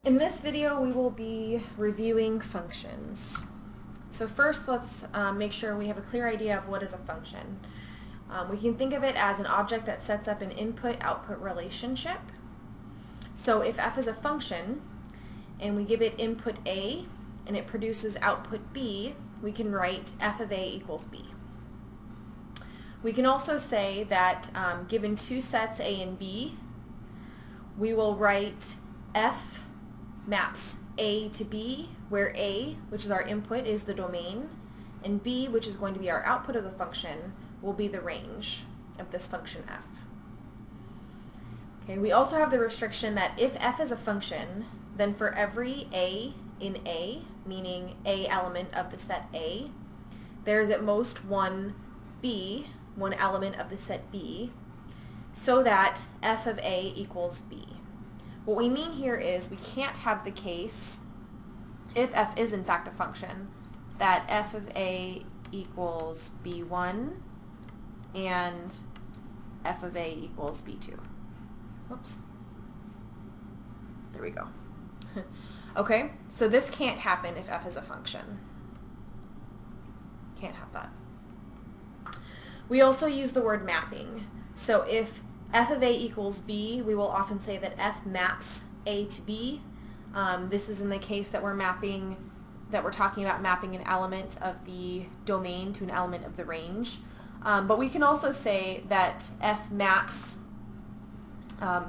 In this video, we will be reviewing functions. So first, let's make sure we have a clear idea of what is a function. We can think of it as an object that sets up an input-output relationship. So if f is a function, and we give it input a, and it produces output b, we can write f of a equals b. We can also say that given two sets a and b, we will write f maps a to b, where a, which is our input, is the domain, and b, which is going to be our output of the function, will be the range of this function f. Okay, we also have the restriction that if f is a function, then for every a in A, meaning a element of the set A, there's at most one b, one element of the set B, so that f of a equals b. What we mean here is we can't have the case, if f is in fact a function, that f of a equals b1 and f of a equals b2. Whoops. There we go. Okay, so this can't happen if f is a function. Can't have that. We also use the word mapping. So if f of a equals b, we will often say that f maps a to b. This is in the case that we're talking about mapping an element of the domain to an element of the range. But we can also say that f maps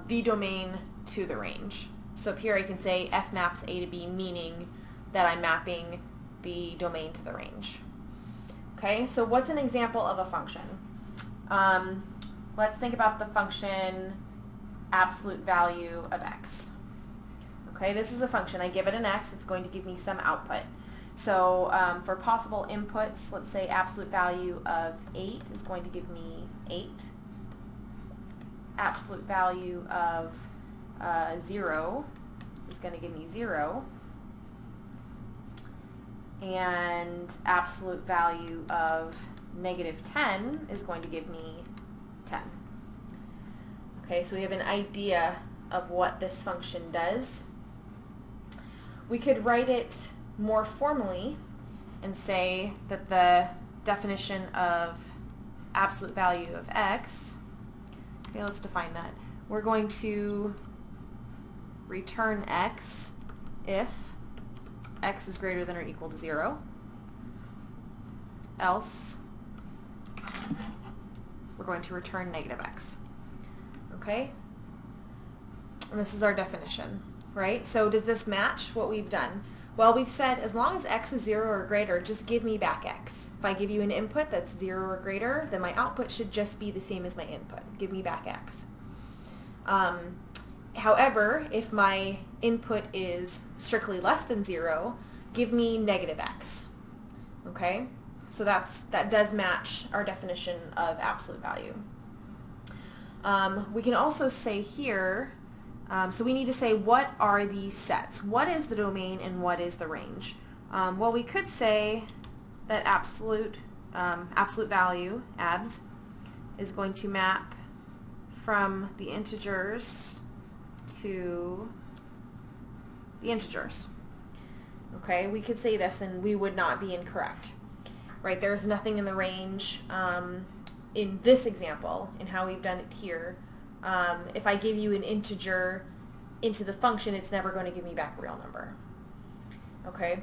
the domain to the range. So up here I can say f maps a to b, meaning that I'm mapping the domain to the range. Okay, so what's an example of a function? Let's think about the function absolute value of x. Okay, this is a function. I give it an x, it's going to give me some output. So for possible inputs, let's say absolute value of 8 is going to give me 8. Absolute value of 0 is going to give me 0. And absolute value of -10 is going to give me 10. Okay, so we have an idea of what this function does. We could write it more formally and say that the definition of absolute value of x, okay, let's define that. We're going to return x if x is greater than or equal to 0, else we're going to return -x. Okay? And this is our definition, right? So does this match what we've done? Well, we've said as long as x is 0 or greater, just give me back x. If I give you an input that's 0 or greater, then my output should just be the same as my input. Give me back x. However, if my input is strictly less than 0, give me -x. Okay? So that does match our definition of absolute value. We can also say here, so we need to say what are these sets? What is the domain and what is the range? Well, we could say that absolute value, abs, is going to map from the integers to the integers. Okay, we could say this and we would not be incorrect. Right, there's nothing in the range in this example, in how we've done it here. If I give you an integer into the function, it's never going to give me back a real number. Okay.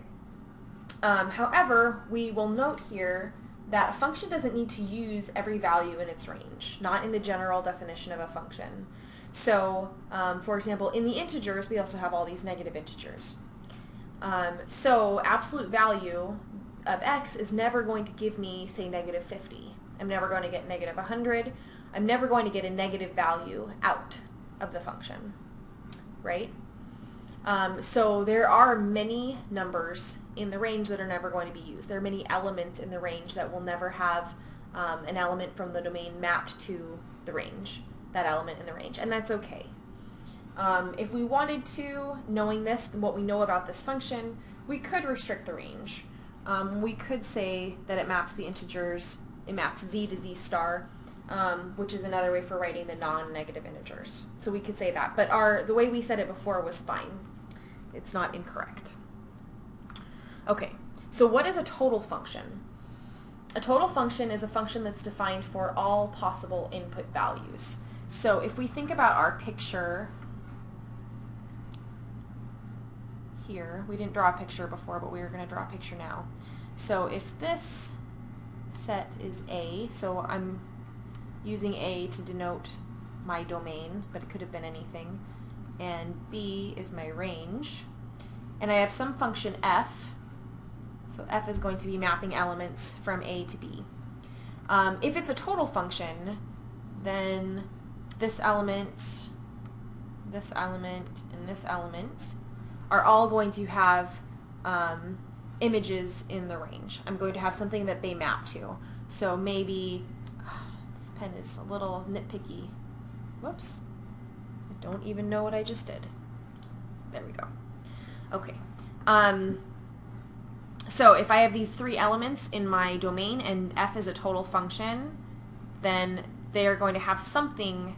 However, we will note here that a function doesn't need to use every value in its range, not in the general definition of a function. So, for example, in the integers, we also have all these negative integers. So absolute value of x is never going to give me, say, -50. I'm never going to get -100. I'm never going to get a negative value out of the function, right? So there are many numbers in the range that are never going to be used. There are many elements in the range that will never have an element from the domain mapped to the range, that element in the range, and that's okay. If we wanted to, knowing this, what we know about this function, we could restrict the range. We could say that it maps the integers, it maps z to z star, which is another way for writing the non-negative integers. So we could say that, but the way we said it before was fine. it's not incorrect. Okay, so what is a total function? A total function is a function that's defined for all possible input values. So if we think about our picture here, we didn't draw a picture before, but we are going to draw a picture now. So if this set is A, so I'm using A to denote my domain, but it could have been anything, and B is my range, and I have some function f, so f is going to be mapping elements from A to B. If it's a total function, then this element, and this element are all going to have images in the range. I'm going to have something that they map to. So maybe, this pen is a little nitpicky. Whoops. I don't even know what I just did. There we go. Okay. So if I have these three elements in my domain and f is a total function, then they are going to have something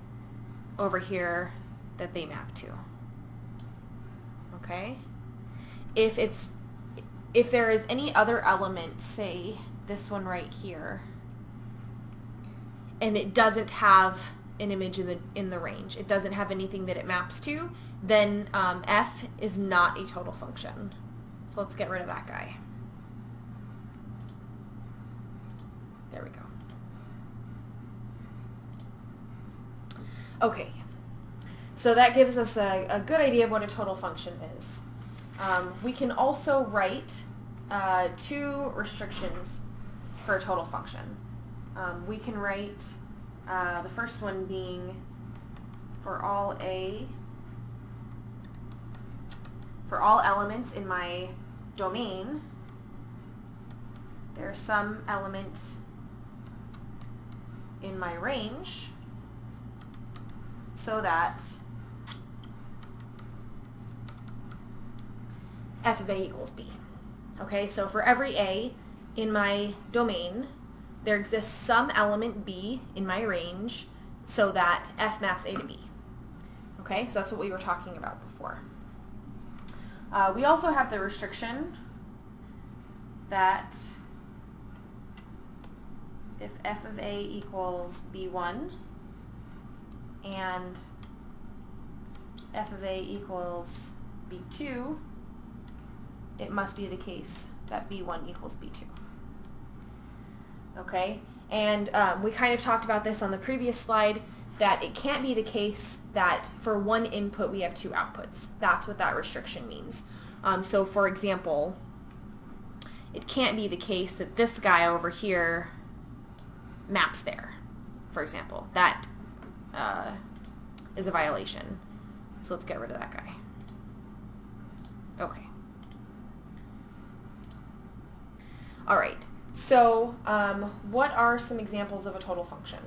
over here that they map to. Okay? If there is any other element, say this one right here, and it doesn't have an image in the range, it doesn't have anything that it maps to, then f is not a total function. So let's get rid of that guy. There we go. Okay, so that gives us a good idea of what a total function is. We can also write two restrictions for a total function. We can write the first one being for all elements in my domain, there's some element in my range so that f of a equals b. Okay, so for every a in my domain, there exists some element b in my range so that f maps a to b. Okay, so that's what we were talking about before. We also have the restriction that if f of a equals b1 and f of a equals b2, it must be the case that b1 equals b2. Okay, and we kind of talked about this on the previous slide, that it can't be the case that for one input we have two outputs. That's what that restriction means. So for example, it can't be the case that this guy over here maps there, for example. That is a violation. So let's get rid of that guy. Okay. All right. So what are some examples of a total function?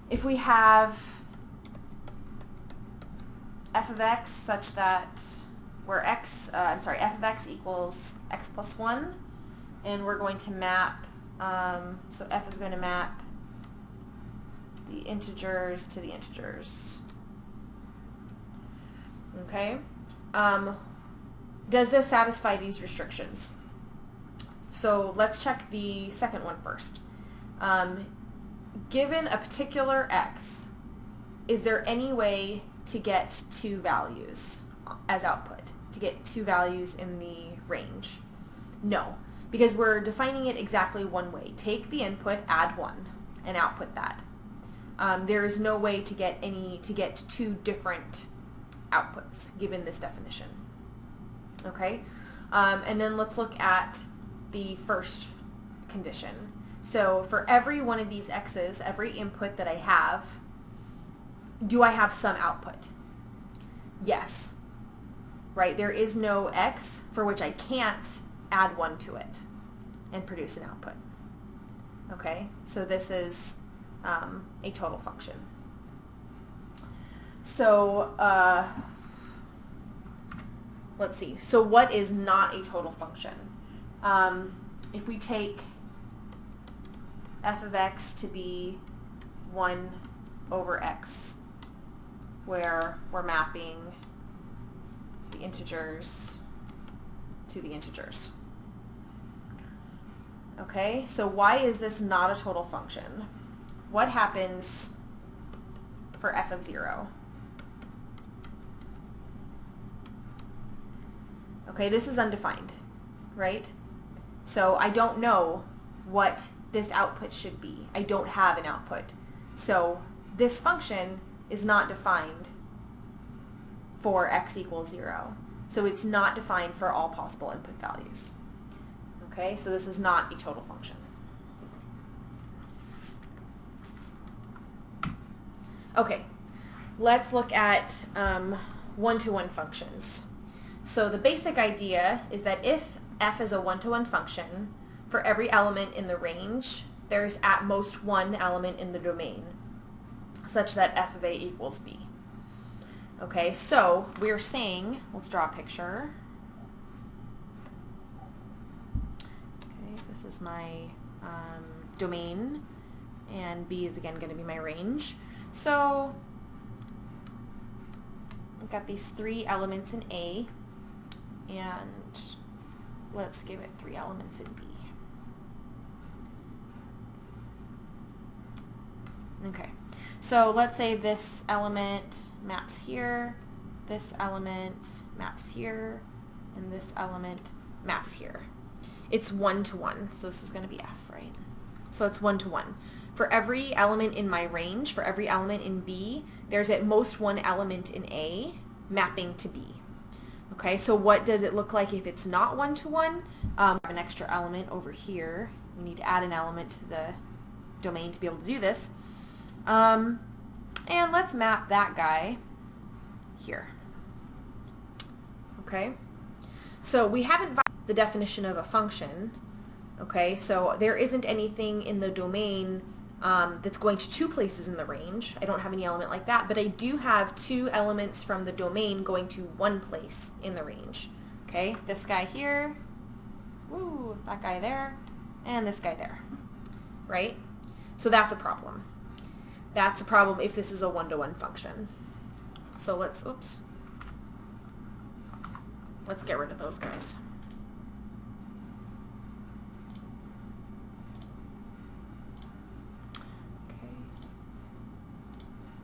If we have f of x such that where f of x equals x plus 1, and we're going to map, so f is going to map the integers to the integers. Okay? Does this satisfy these restrictions? So let's check the second one first. Given a particular x, is there any way to get two values as output, to get two values in the range? No, because we're defining it exactly one way. Take the input, add 1, and output that. There is no way to get two different outputs given this definition. Okay, and then let's look at the first condition. So for every one of these x's, every input that I have, do I have some output? Yes. Right? There is no x for which I can't add 1 to it and produce an output. Okay? So this is a total function. So let's see. So what is not a total function? If we take f of x to be 1 over x, where we're mapping the integers to the integers. Okay, so why is this not a total function? What happens for f of 0? Okay, this is undefined, right? So I don't know what this output should be. I don't have an output. So this function is not defined for x equals 0. So it's not defined for all possible input values. Okay, so this is not a total function. Okay, let's look at one-to-one functions. So the basic idea is that if f is a one-to-one function, for every element in the range, there's at most one element in the domain, such that f of a equals b. Okay, so we're saying, let's draw a picture. Okay, this is my domain, and b is again going to be my range. So I've got these 3 elements in A, and let's give it 3 elements in B. Okay, so let's say this element maps here, this element maps here, and this element maps here. It's 1-to-1, so this is going to be f, right? So it's 1-to-1. For every element in my range, for every element in B, there's at most one element in A mapping to B. Okay, so what does it look like if it's not 1-to-1? I have an extra element over here. We need to add an element to the domain to be able to do this. And let's map that guy here. Okay, so we haven't violated the definition of a function. Okay, so there isn't anything in the domain that's going to 2 places in the range. I don't have any element like that, but I do have 2 elements from the domain going to 1 place in the range. Okay, this guy here, woo, that guy there, and this guy there, right? So that's a problem. That's a problem if this is a one-to-one function. So let's get rid of those guys.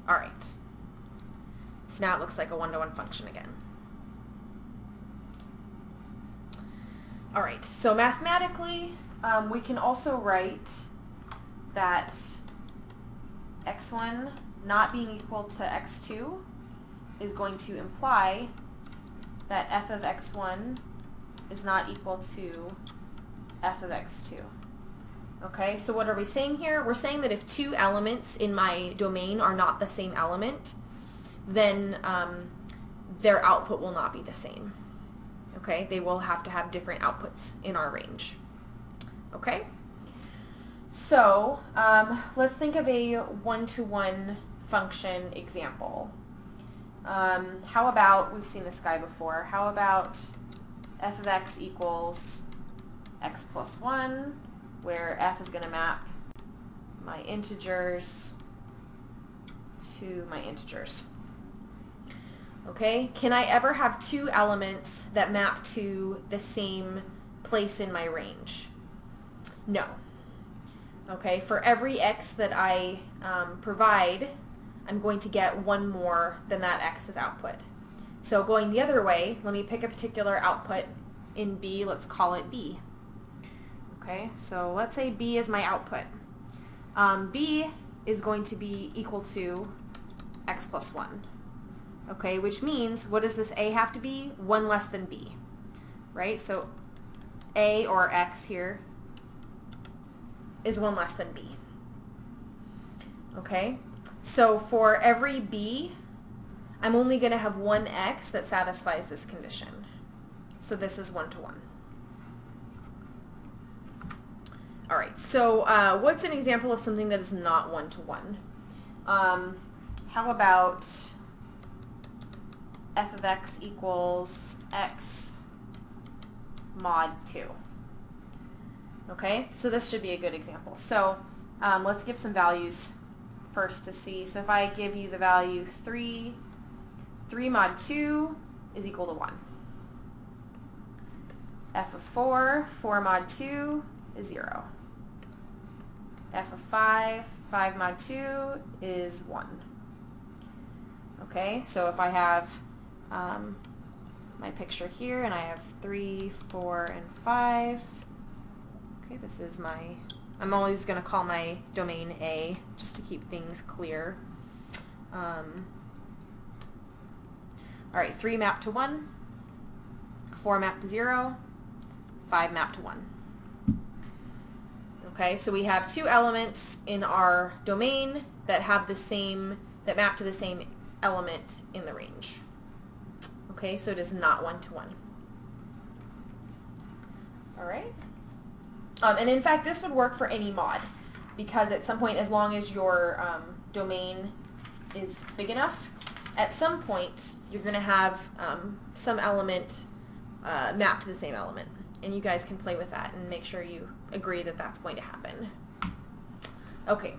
All right, so now it looks like a one-to-one function again. All right, so mathematically, we can also write that x1 not being equal to x2 is going to imply that f of x1 is not equal to f of x2. Okay, so what are we saying here? We're saying that if 2 elements in my domain are not the same element, then their output will not be the same. Okay, they will have to have different outputs in our range. Okay, so let's think of a one-to-one function example. How about, we've seen this guy before, how about f of x equals x plus 1, where f is going to map my integers to my integers. Okay, can I ever have 2 elements that map to the same place in my range? No. Okay, for every x that I provide, I'm going to get 1 more than that x's output. So going the other way, let me pick a particular output in B, let's call it B. Okay, so let's say B is my output. B is going to be equal to x plus 1. Okay, which means, what does this A have to be? 1 less than B, right? So A, or x here, is 1 less than B. Okay, so for every B, I'm only going to have 1 x that satisfies this condition. So this is 1-to-1. All right, so what's an example of something that is not 1-to-1? How about f of x equals x mod 2? Okay, so this should be a good example. So let's give some values first to see. So if I give you the value 3 mod 2 is equal to 1. F of 4, 4 mod 2 is 0. F of 5, 5 mod 2 is 1. Okay, so if I have my picture here and I have 3, 4, and 5, okay, this is my, I'm always going to call my domain A just to keep things clear. Alright, 3 map to 1, 4 map to 0, 5 map to 1. Okay, so we have two elements in our domain that have the same, that map to the same element in the range. Okay, so it is not 1-to-1. Alright. And in fact, this would work for any mod, because at some point, as long as your domain is big enough, at some point you're going to have some element mapped to the same element. And you guys can play with that and make sure you agree that that's going to happen. Okay,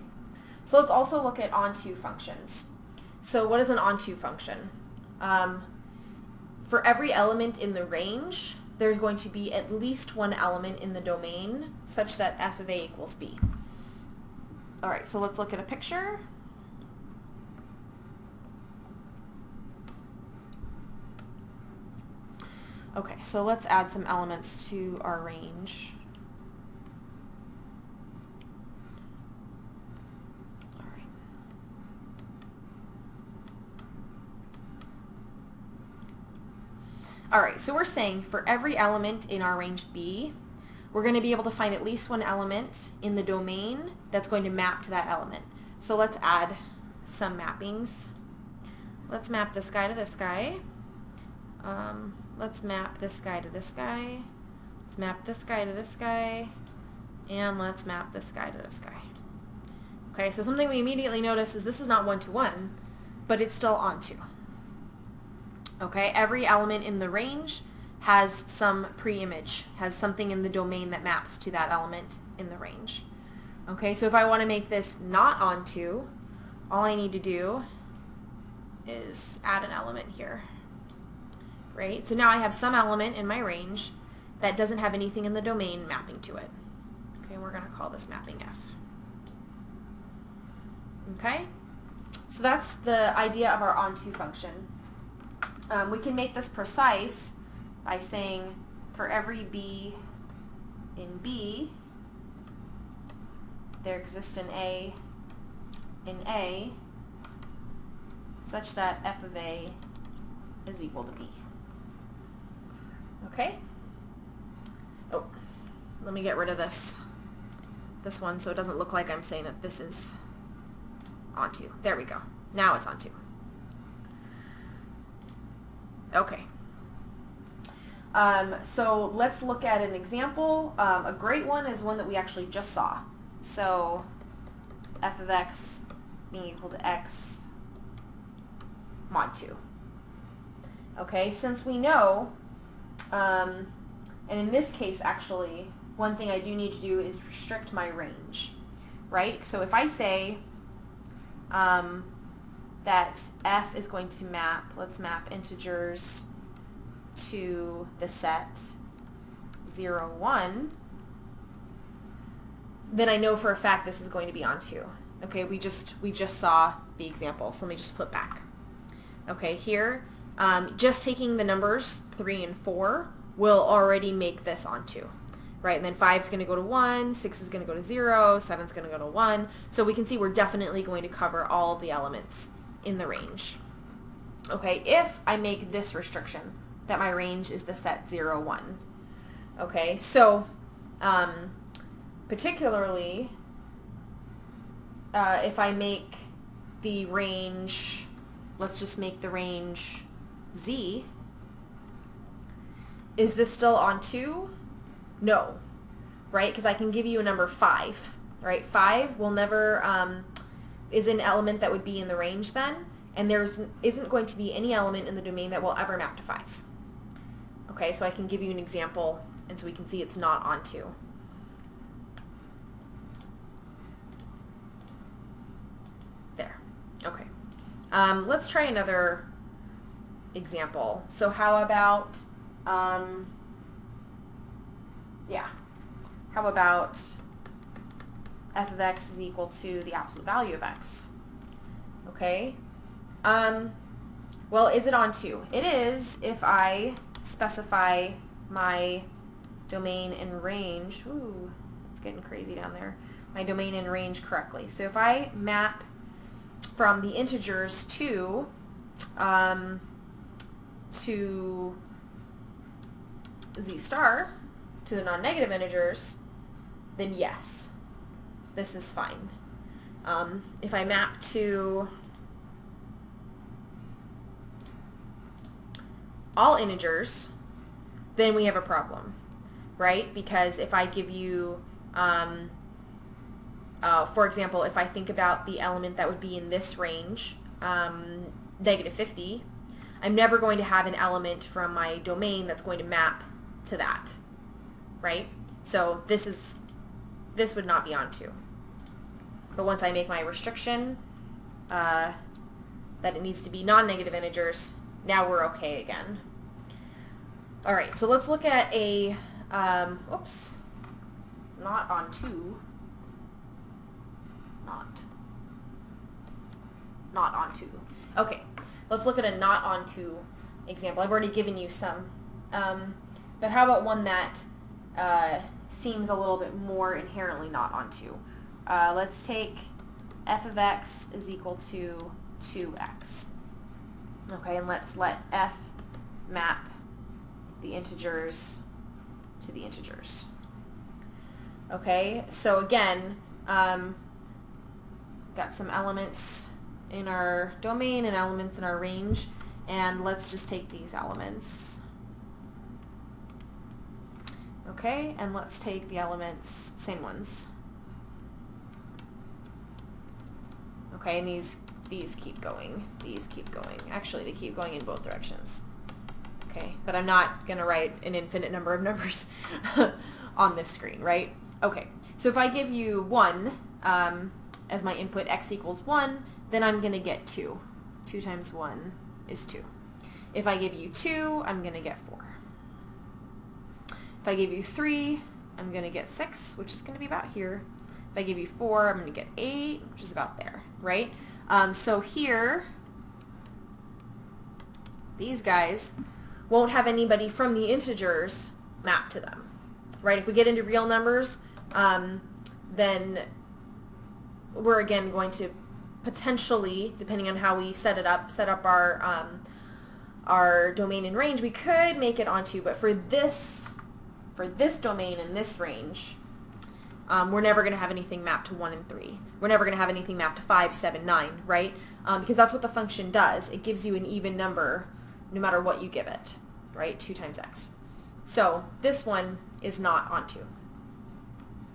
so let's also look at OnetoOne functions. So what is an OnetoOne function? For every element in the range, there's going to be at least one element in the domain such that f of a equals b. Alright, so let's look at a picture. Okay, so let's add some elements to our range. Alright, so we're saying for every element in our range B, we're going to be able to find at least one element in the domain that's going to map to that element. So let's add some mappings. Let's map this guy to this guy. Let's map this guy to this guy. Let's map this guy to this guy. And let's map this guy to this guy. Okay, so something we immediately notice is this is not 1-to-1, but it's still onto. Okay, every element in the range has some pre-image, has something in the domain that maps to that element in the range. Okay, so if I want to make this not onto, all I need to do is add an element here. Right? So now I have some element in my range that doesn't have anything in the domain mapping to it. Okay, we're going to call this mapping F. Okay? So that's the idea of our OnetoOne function. We can make this precise by saying for every B in B, there exists an A in A such that f of A is equal to B. Okay? Oh, let me get rid of this one so it doesn't look like I'm saying that this is onto. There we go. Now it's onto. Okay. So let's look at an example. A great one is one that we actually just saw. So f of x being equal to x mod 2. Okay, since we know, and in this case actually, one thing I do need to do is restrict my range, right? So if I say that f is going to map, let's map integers to the set 0, 1, then I know for a fact this is going to be onto. Okay, we just saw the example, so let me just flip back. Okay, here, just taking the numbers 3 and 4 will already make this onto. Right, and then 5 is going to go to 1, 6 is going to go to 0, 7 is going to go to 1. So we can see we're definitely going to cover all of the elements in the range. Okay, if I make this restriction, that my range is the set 0, 1. Okay, so particularly if I make the range, let's just make the range Z, is this still onto? No, right? Because I can give you a number 5, right? 5 will never, is an element that would be in the range then, and isn't going to be any element in the domain that will ever map to 5. Okay, so I can give you an example, and so we can see it's not onto. There, okay. Let's try another example. So how about, how about f of x is equal to the absolute value of x? Okay. Well, is it onto? It is if I specify my domain and range. Ooh, it's getting crazy down there. My domain and range correctly. So if I map from the integers to z star, to the non-negative integers, then yes, this is fine. If I map to all integers, then we have a problem, right? Because if I give you, for example, if I think about the element that would be in this range, -50, I'm never going to have an element from my domain that's going to map to that, right? So this would not be onto. But once I make my restriction that it needs to be non-negative integers, now we're okay again. All right, so let's look at a, oops, not onto, not onto. Okay, let's look at a not onto example. I've already given you some, but how about one that seems a little bit more inherently not onto? Let's take f of x is equal to 2x. Okay, and let's let f map the integers to the integers. Okay, so again, got some elements in our domain and elements in our range, and let's just take these elements. Okay, and let's take the elements, same ones. Okay, and these keep going, these keep going. Actually, they keep going in both directions. Okay, but I'm not going to write an infinite number of numbers on this screen, right? Okay, so if I give you 1 as my input, x equals 1, then I'm going to get 2. 2 times 1 is 2. If I give you 2, I'm going to get 4. If I give you 3, I'm going to get 6, which is going to be about here. If I give you 4, I'm going to get 8, which is about there, right? So here, these guys won't have anybody from the integers mapped to them, right? If we get into real numbers, then we're again going to potentially, depending on how we set up our domain and range, we could make it onto, but for this domain and this range, we're never going to have anything mapped to 1 and 3. We're never going to have anything mapped to 5, 7, 9, right? Because that's what the function does. It gives you an even number no matter what you give it, right? 2 times x. So this one is not onto.